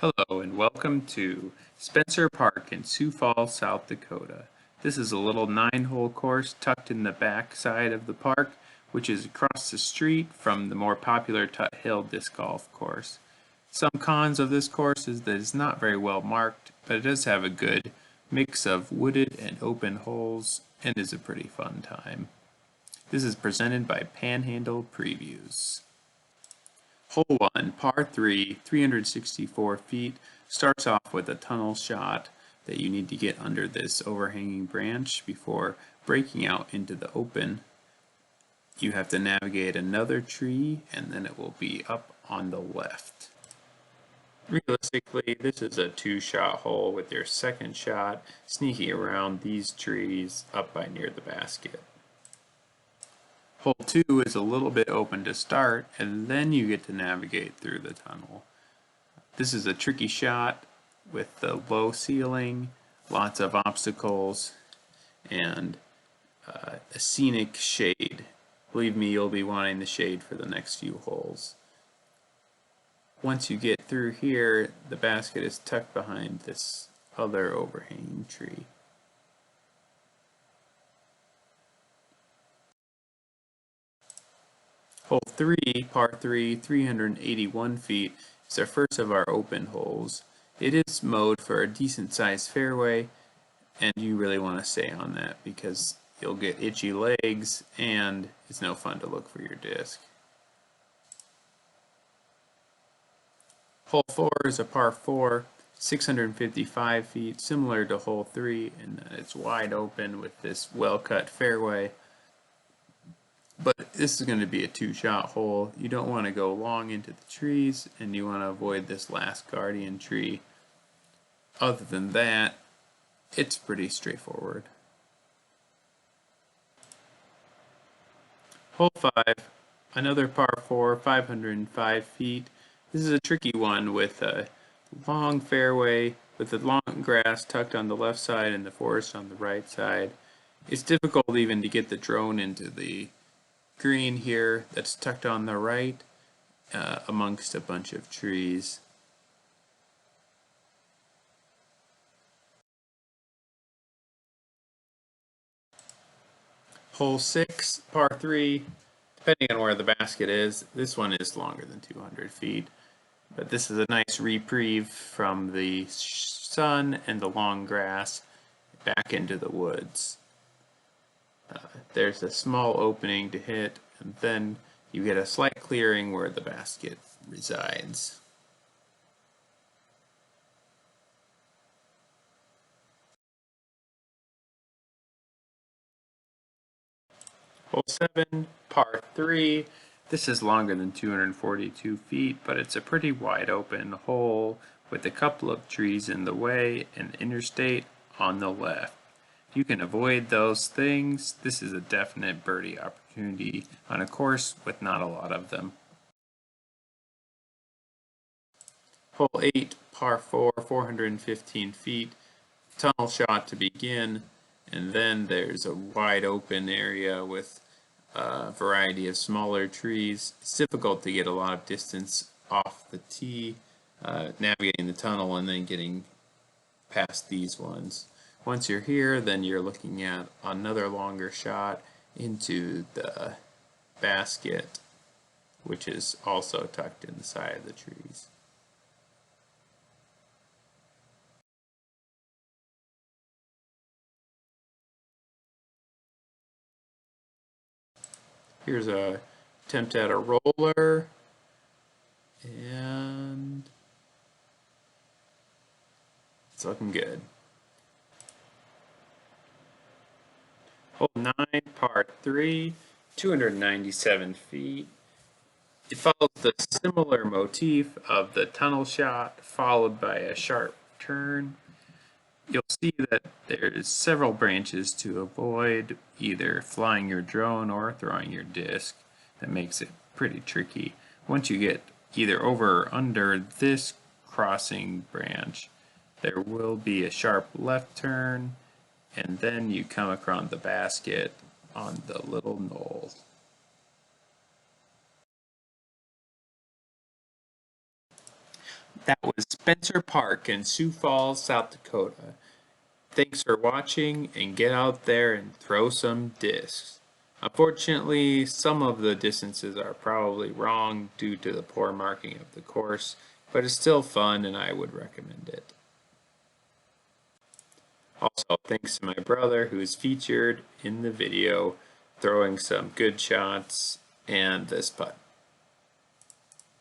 Hello and welcome to Spencer Park in Sioux Falls, South Dakota. This is a little 9-hole course tucked in the back side of the park, which is across the street from the more popular Tut Hill disc golf course. Some cons of this course is that it's not very well marked, but it does have a good mix of wooded and open holes and is a pretty fun time. This is presented by Panhandle Previews. Hole 1, par 3, 364 feet, starts off with a tunnel shot that you need to get under this overhanging branch before breaking out into the open. You have to navigate another tree and then it will be up on the left. Realistically, this is a 2-shot hole with your second shot sneaking around these trees up by near the basket. Hole 2 is a little bit open to start, and then you get to navigate through the tunnel. This is a tricky shot with the low ceiling, lots of obstacles, and a scenic shade. Believe me, you'll be wanting the shade for the next few holes. Once you get through here, the basket is tucked behind this other overhanging tree. Hole 3, par 3, 381 feet, is our first of our open holes. It is mowed for a decent sized fairway, and you really want to stay on that because you'll get itchy legs and it's no fun to look for your disc. Hole 4 is a par 4, 655 feet, similar to hole 3 in that it's wide open with this well-cut fairway. But this is going to be a 2-shot hole. You don't want to go long into the trees, and you want to avoid this last guardian tree. Other than that, it's pretty straightforward. Hole 5, another par 4, 505 feet. This is a tricky one with a long fairway, with the long grass tucked on the left side and the forest on the right side. It's difficult even to get the drone into the green here that's tucked on the right amongst a bunch of trees. Hole 6, par 3, depending on where the basket is, this one is longer than 200 feet, but this is a nice reprieve from the sun and the long grass back into the woods. There's a small opening to hit, and then you get a slight clearing where the basket resides. Hole 7, par 3. This is longer than 242 feet, but it's a pretty wide open hole with a couple of trees in the way and interstate on the left. If you can avoid those things, this is a definite birdie opportunity on a course with not a lot of them. Hole 8, par 4, 415 feet, tunnel shot to begin, and then there's a wide open area with a variety of smaller trees. It's difficult to get a lot of distance off the tee, navigating the tunnel and then getting past these ones. Once you're here, then you're looking at another longer shot into the basket, which is also tucked in the side of the trees. Here's a attempt at a roller, and it's looking good. Hole 9, par 3, 297 feet. It follows the similar motif of the tunnel shot followed by a sharp turn. You'll see that there's several branches to avoid, either flying your drone or throwing your disc. That makes it pretty tricky. Once you get either over or under this crossing branch, there will be a sharp left turn, and then you come across the basket on the little knoll. That was Spencer Park in Sioux Falls, South Dakota. Thanks for watching, and get out there and throw some discs. Unfortunately, some of the distances are probably wrong due to the poor marking of the course, but it's still fun and I would recommend it. Also, thanks to my brother who is featured in the video throwing some good shots and this putt.